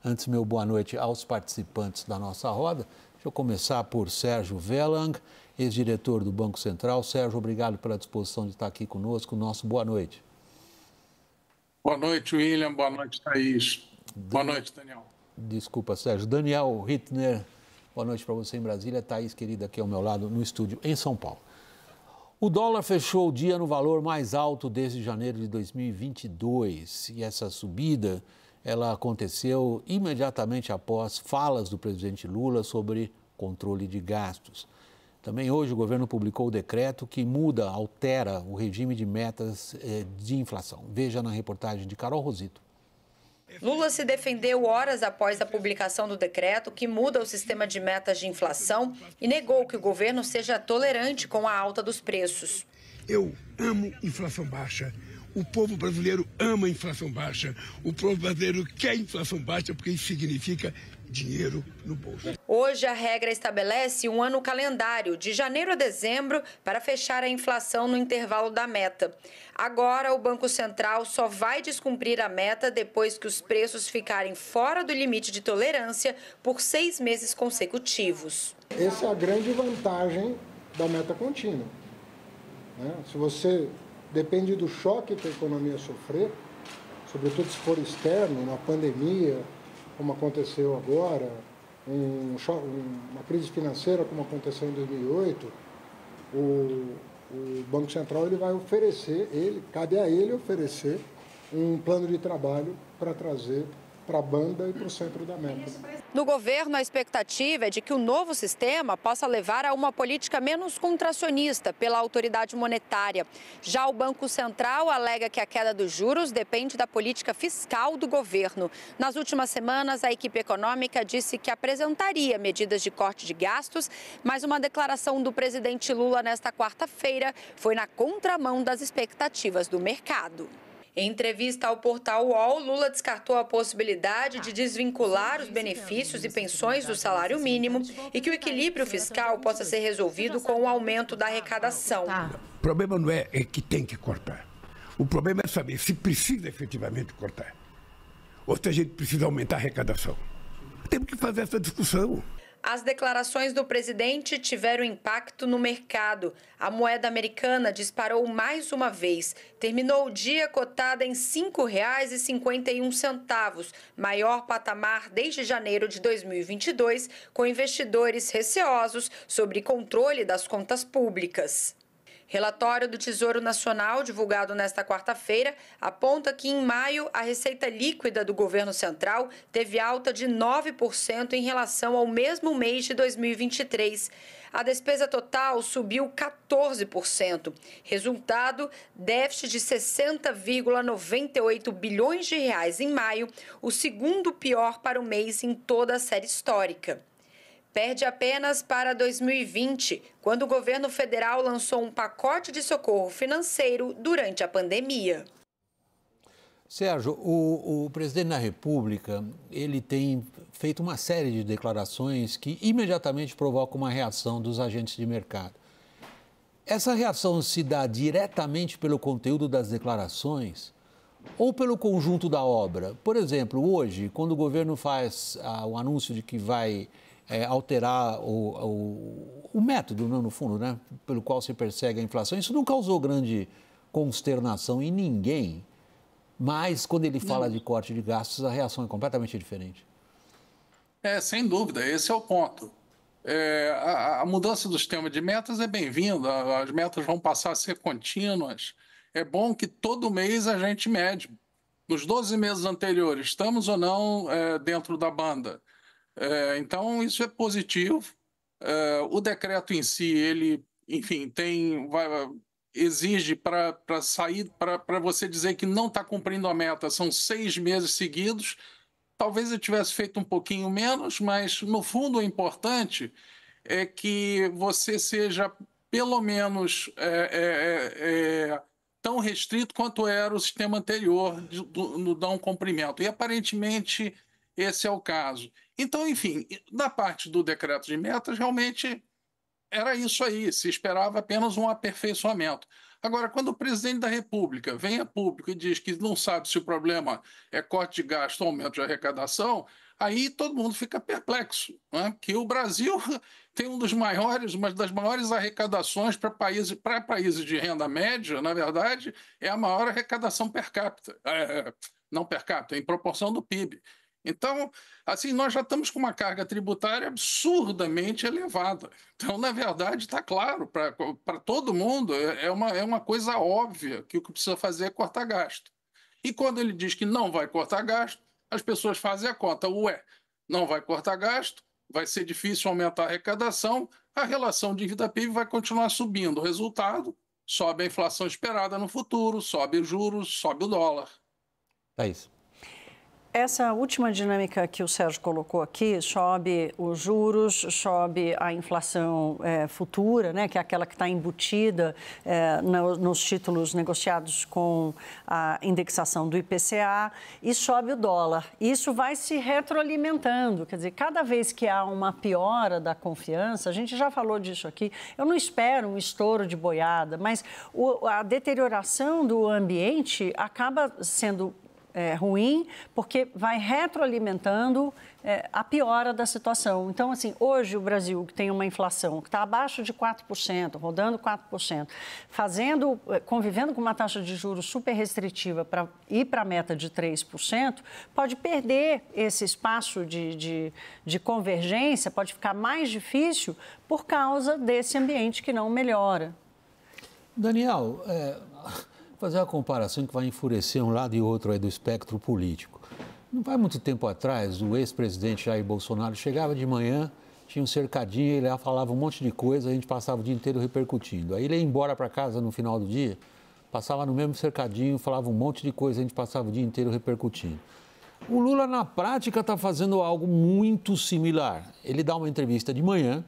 Antes, meu boa noite aos participantes da nossa roda. Deixa eu começar por Sérgio Vellang, ex-diretor do Banco Central. Sérgio, obrigado pela disposição de estar aqui conosco. Nosso boa noite. Boa noite, William. Boa noite, Thaís. Boa noite, Daniel. Desculpa, Sérgio. Daniel Hittner, boa noite para você em Brasília. Thaís, querida, aqui ao meu lado no estúdio em São Paulo. O dólar fechou o dia no valor mais alto desde janeiro de 2022 e essa subida ela aconteceu imediatamente após falas do presidente Lula sobre controle de gastos. Também hoje o governo publicou o decreto que altera o regime de metas de inflação. Veja na reportagem de Carol Rosito. Lula se defendeu horas após a publicação do decreto que muda o sistema de metas de inflação e negou que o governo seja tolerante com a alta dos preços. Eu amo inflação baixa. O povo brasileiro ama inflação baixa. O povo brasileiro quer inflação baixa porque isso significa dinheiro no bolso. Hoje a regra estabelece um ano calendário, de janeiro a dezembro, para fechar a inflação no intervalo da meta. Agora, o Banco Central só vai descumprir a meta depois que os preços ficarem fora do limite de tolerância por 6 meses consecutivos. Essa é a grande vantagem da meta contínua. Se você depende do choque que a economia sofrer, sobretudo se for externo, uma pandemia, como aconteceu agora, uma crise financeira como aconteceu em 2008, o Banco Central ele vai oferecer, cabe a ele oferecer um plano de trabalho para trazer para a banda e para o centro da meta. No governo, a expectativa é de que o novo sistema possa levar a uma política menos contracionista pela autoridade monetária. Já o Banco Central alega que a queda dos juros depende da política fiscal do governo. Nas últimas semanas, a equipe econômica disse que apresentaria medidas de corte de gastos, mas uma declaração do presidente Lula nesta quarta-feira foi na contramão das expectativas do mercado. Em entrevista ao portal UOL, Lula descartou a possibilidade de desvincular os benefícios e pensões do salário mínimo e que o equilíbrio fiscal possa ser resolvido com o aumento da arrecadação. O problema não é que tem que cortar. O problema é saber se precisa efetivamente cortar. Ou se a gente precisa aumentar a arrecadação. Temos que fazer essa discussão. As declarações do presidente tiveram impacto no mercado. A moeda americana disparou mais uma vez. Terminou o dia cotada em R$ 5,51, maior patamar desde janeiro de 2022, com investidores receosos sobre controle das contas públicas. Relatório do Tesouro Nacional, divulgado nesta quarta-feira, aponta que em maio a receita líquida do governo central teve alta de 9% em relação ao mesmo mês de 2023. A despesa total subiu 14%. Resultado, déficit de 60,98 bilhões de reais em maio, o segundo pior para o mês em toda a série histórica. Perde apenas para 2020, quando o governo federal lançou um pacote de socorro financeiro durante a pandemia. Sérgio, o presidente da República, ele tem feito uma série de declarações que imediatamente provocam uma reação dos agentes de mercado. Essa reação se dá diretamente pelo conteúdo das declarações ou pelo conjunto da obra? Por exemplo, hoje, quando o governo faz o anúncio de que vai alterar o método, no fundo, né, pelo qual se persegue a inflação, isso não causou grande consternação em ninguém, mas quando ele fala de corte de gastos, a reação é completamente diferente. Sem dúvida, esse é o ponto. A mudança do sistema de metas é bem-vinda, as metas vão passar a ser contínuas. É bom que todo mês a gente mede. Nos 12 meses anteriores, estamos ou não dentro da banda? Então, isso é positivo. O decreto em si, ele, enfim, exige para sair, para você dizer que não está cumprindo a meta, são 6 meses seguidos. Talvez eu tivesse feito um pouquinho menos, mas, no fundo, o importante é que você seja, pelo menos, tão restrito quanto era o sistema anterior no não cumprimento. E, aparentemente, esse é o caso. Então, enfim, na parte do decreto de metas, realmente era isso aí, se esperava apenas um aperfeiçoamento. Agora, quando o presidente da República vem a público e diz que não sabe se o problema é corte de gasto ou aumento de arrecadação, Aí todo mundo fica perplexo, né? Que o Brasil tem uma das maiores arrecadações para países de renda média, na verdade, é a maior arrecadação per capita, não per capita, em proporção do PIB. Então, assim, nós já estamos com uma carga tributária absurdamente elevada. Então, na verdade, está claro para todo mundo, é uma coisa óbvia que o que precisa fazer é cortar gasto. E quando ele diz que não vai cortar gasto, as pessoas fazem a conta. Não vai cortar gasto, vai ser difícil aumentar a arrecadação, a relação dívida-PIB vai continuar subindo. O resultado, sobe a inflação esperada no futuro, sobe os juros, sobe o dólar. É isso. Essa última dinâmica que o Sérgio colocou aqui, sobe os juros, sobe a inflação futura, né, que é aquela que está embutida nos títulos negociados com a indexação do IPCA, e sobe o dólar. Isso vai se retroalimentando, quer dizer, cada vez que há uma piora da confiança, a gente já falou disso aqui, eu não espero um estouro de boiada, mas a deterioração do ambiente acaba sendo ruim, porque vai retroalimentando a piora da situação. Então, assim, hoje o Brasil, que tem uma inflação que está abaixo de 4%, rodando 4%, convivendo com uma taxa de juros super restritiva para ir para a meta de 3%, pode perder esse espaço de convergência, pode ficar mais difícil por causa desse ambiente que não melhora. Daniel, fazer uma comparação que vai enfurecer um lado e outro aí do espectro político. Não faz muito tempo atrás, o ex-presidente Jair Bolsonaro chegava de manhã, tinha um cercadinho, ele lá falava um monte de coisa, a gente passava o dia inteiro repercutindo. Aí ele ia embora para casa no final do dia, passava no mesmo cercadinho, falava um monte de coisa, a gente passava o dia inteiro repercutindo. O Lula, na prática, está fazendo algo muito similar. Ele dá uma entrevista de manhã,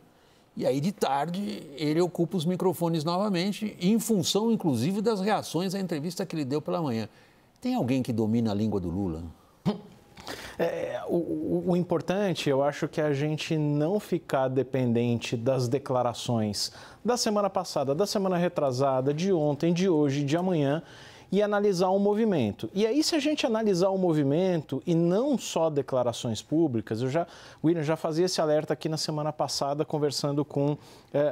e aí, de tarde, ele ocupa os microfones novamente, em função, inclusive, das reações à entrevista que ele deu pela manhã. Tem alguém que domina a língua do Lula? O importante, eu acho que é a gente não ficar dependente das declarações da semana passada, da semana retrasada, de ontem, de hoje, de amanhã, e analisar o movimento. E aí, se a gente analisar o movimento e não só declarações públicas, William já fazia esse alerta aqui na semana passada, conversando com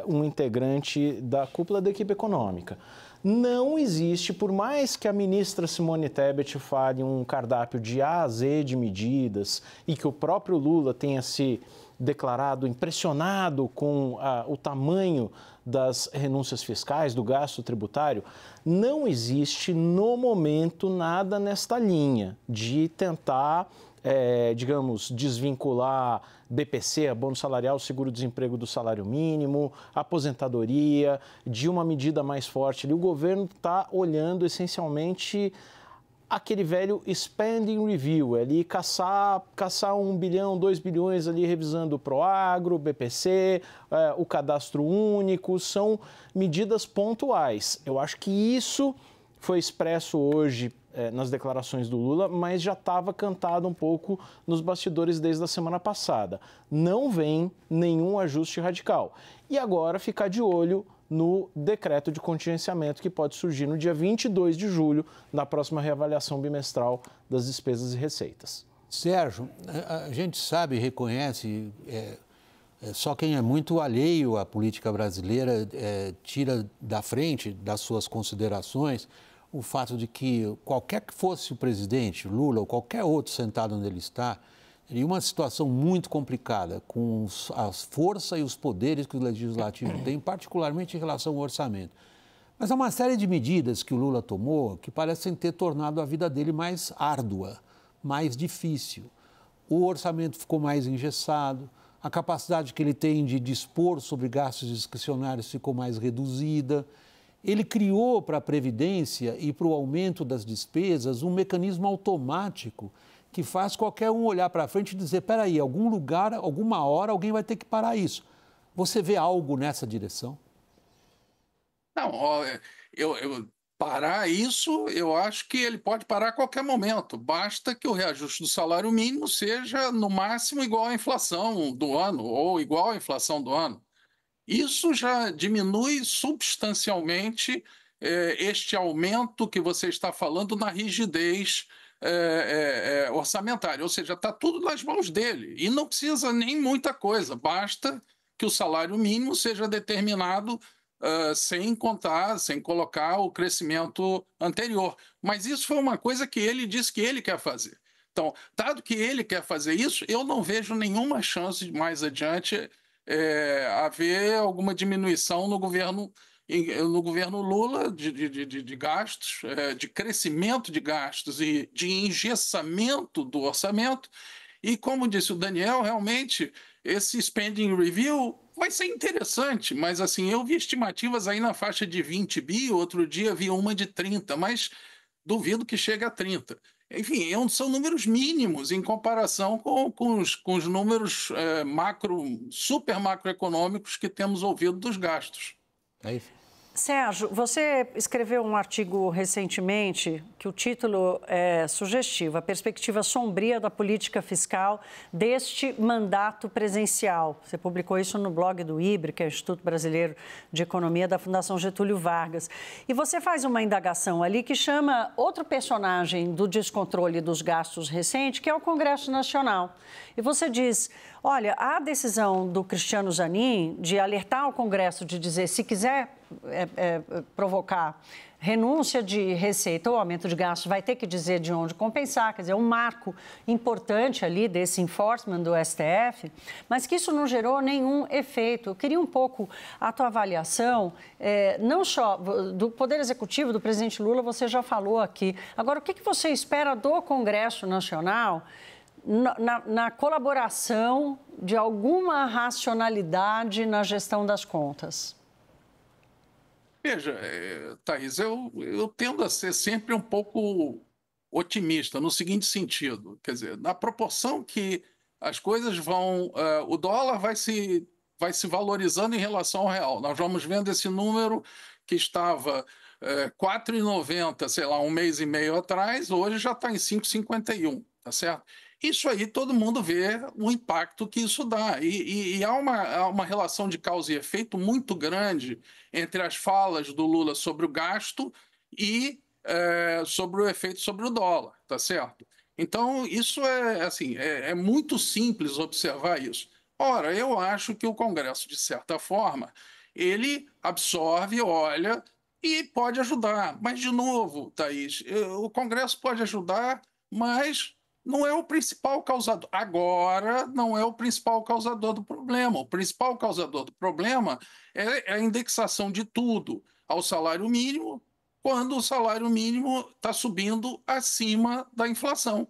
um integrante da cúpula da equipe econômica. Não existe, por mais que a ministra Simone Tebet fale um cardápio de A a Z de medidas e que o próprio Lula tenha se declarado impressionado com o tamanho das renúncias fiscais, do gasto tributário, não existe no momento nada nesta linha de tentar, digamos, desvincular BPC, abono salarial, seguro-desemprego do salário mínimo, aposentadoria, de uma medida mais forte. O governo está olhando essencialmente aquele velho spending review, ali caçar 1 bilhão, 2 bilhões ali revisando o Proagro, o BPC, o cadastro único, são medidas pontuais. Eu acho que isso foi expresso hoje nas declarações do Lula, mas já estava cantado um pouco nos bastidores desde a semana passada. Não vem nenhum ajuste radical. E agora ficar de olho no decreto de contingenciamento que pode surgir no dia 22 de julho, na próxima reavaliação bimestral das despesas e receitas. Sérgio, a gente sabe e reconhece, só quem é muito alheio à política brasileira tira da frente das suas considerações o fato de que qualquer que fosse o presidente, Lula ou qualquer outro sentado onde ele está, em uma situação muito complicada, com a força e os poderes que o Legislativo tem, particularmente em relação ao orçamento. Mas há uma série de medidas que o Lula tomou que parecem ter tornado a vida dele mais árdua, mais difícil. O orçamento ficou mais engessado, a capacidade que ele tem de dispor sobre gastos discricionários ficou mais reduzida. Ele criou para a Previdência e para o aumento das despesas um mecanismo automático que faz qualquer um olhar para frente e dizer, espera aí, algum lugar, alguma hora, alguém vai ter que parar isso. Você vê algo nessa direção? Não, parar isso, eu acho que ele pode parar a qualquer momento. Basta que o reajuste do salário mínimo seja, no máximo, igual à inflação do ano, ou igual à inflação do ano. Isso já diminui substancialmente este aumento que você está falando na rigidez orçamentária, ou seja, está tudo nas mãos dele e não precisa nem muita coisa, basta que o salário mínimo seja determinado sem colocar o crescimento anterior. Mas isso foi uma coisa que ele disse que ele quer fazer. Então, dado que ele quer fazer isso, eu não vejo nenhuma chance de mais adiante haver alguma diminuição no governo Lula de gastos, de crescimento de gastos e de engessamento do orçamento. E, como disse o Daniel, realmente esse spending review vai ser interessante, mas assim, eu vi estimativas aí na faixa de 20 bi, outro dia vi uma de 30, mas duvido que chegue a 30. Enfim, são números mínimos em comparação com os números super macroeconômicos que temos ouvido dos gastos. É isso. Sérgio, você escreveu um artigo recentemente que o título é sugestivo, A Perspectiva Sombria da Política Fiscal deste Mandato Presencial. Você publicou isso no blog do IBRE, que é o Instituto Brasileiro de Economia da Fundação Getúlio Vargas. E você faz uma indagação ali que chama outro personagem do descontrole dos gastos recente, que é o Congresso Nacional. E você diz, olha, a decisão do Cristiano Zanin de alertar o Congresso, de dizer, se quiser provocar renúncia de receita ou aumento de gastos, vai ter que dizer de onde compensar, quer dizer, um marco importante ali desse enforcement do STF, mas que isso não gerou nenhum efeito. Eu queria um pouco a tua avaliação, não só do Poder Executivo, do presidente Lula, você já falou aqui. Agora, o que você espera do Congresso Nacional na colaboração de alguma racionalidade na gestão das contas? Veja, Thaís, eu tendo a ser sempre um pouco otimista, no seguinte sentido, quer dizer, na proporção que as coisas vão... o dólar vai se valorizando em relação ao real. Nós vamos vendo esse número que estava 4,90, sei lá, um mês e meio atrás, hoje já está em 5,51, tá certo? Isso aí todo mundo vê o impacto que isso dá. E há uma relação de causa e efeito muito grande entre as falas do Lula sobre o gasto e sobre o efeito sobre o dólar, tá certo? Então, isso é muito simples observar isso. Ora, eu acho que o Congresso, de certa forma, ele absorve, olha e pode ajudar. Mas, de novo, Thaís, o Congresso pode ajudar, mas não é o principal causador. Agora, não é o principal causador do problema. O principal causador do problema é a indexação de tudo ao salário mínimo, quando o salário mínimo está subindo acima da inflação.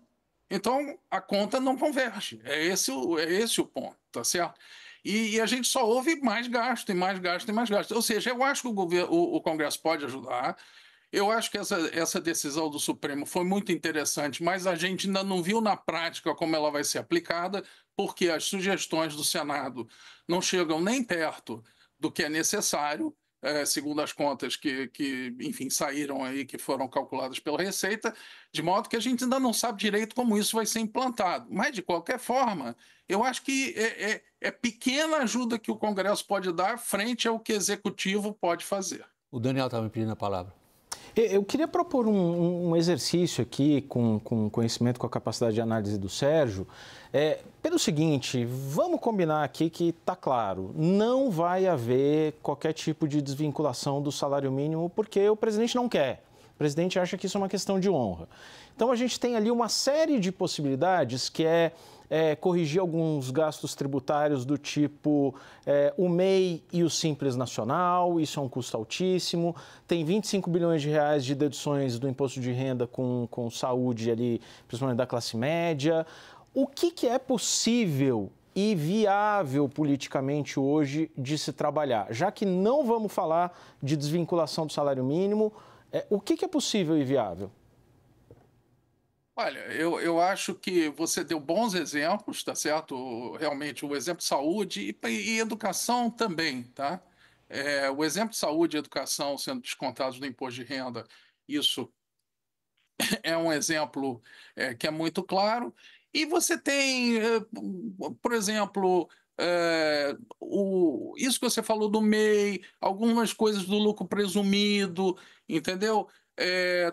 Então, a conta não converge. É esse o ponto, tá certo? E a gente só ouve mais gasto, e mais gasto, e mais gasto. Ou seja, eu acho que o Congresso pode ajudar. Eu acho que essa decisão do Supremo foi muito interessante, mas a gente ainda não viu na prática como ela vai ser aplicada, porque as sugestões do Senado não chegam nem perto do que é necessário, segundo as contas que, enfim, saíram aí, que foram calculadas pela Receita, de modo que a gente ainda não sabe direito como isso vai ser implantado. Mas, de qualquer forma, eu acho que é pequena ajuda que o Congresso pode dar frente ao que o Executivo pode fazer. O Daniel estava me pedindo a palavra. Eu queria propor um exercício aqui, com conhecimento, com a capacidade de análise do Sérgio, pelo seguinte, vamos combinar aqui que está claro, não vai haver qualquer tipo de desvinculação do salário mínimo, porque o presidente não quer. O presidente acha que isso é uma questão de honra. Então, a gente tem ali uma série de possibilidades que corrigir alguns gastos tributários do tipo o MEI e o Simples Nacional, isso é um custo altíssimo. Tem 25 bilhões de reais de deduções do imposto de renda com saúde ali, principalmente da classe média. O que é possível e viável politicamente hoje de se trabalhar? Já que não vamos falar de desvinculação do salário mínimo, o que é possível e viável? Olha, eu acho que você deu bons exemplos, tá certo? Realmente, o exemplo de saúde e educação também, tá? O exemplo de saúde e educação sendo descontados do imposto de renda, isso é um exemplo que é muito claro. E você tem, por exemplo, isso que você falou do MEI, algumas coisas do lucro presumido, entendeu?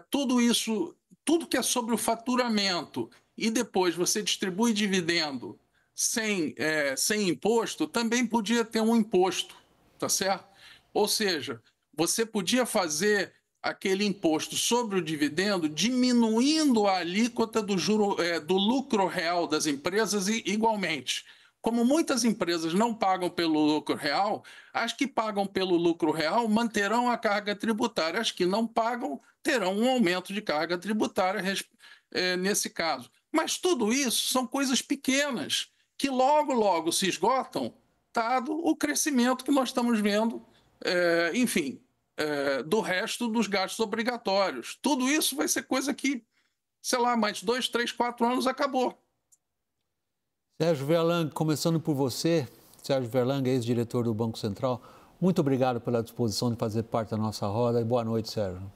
Tudo isso tudo que é sobre o faturamento e depois você distribui dividendo sem imposto, também podia ter um imposto, tá certo? Ou seja, você podia fazer aquele imposto sobre o dividendo diminuindo a alíquota do lucro real das empresas igualmente. Como muitas empresas não pagam pelo lucro real, as que pagam pelo lucro real manterão a carga tributária, as que não pagam terão um aumento de carga tributária nesse caso. Mas tudo isso são coisas pequenas que logo, logo se esgotam, dado o crescimento que nós estamos vendo, do resto dos gastos obrigatórios. Tudo isso vai ser coisa que, sei lá, mais 2, 3, 4 anos acabou. Sérgio Verlang, começando por você, Sérgio Verlang, ex-diretor do Banco Central, muito obrigado pela disposição de fazer parte da nossa roda e boa noite, Sérgio.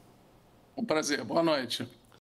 Um prazer, boa noite.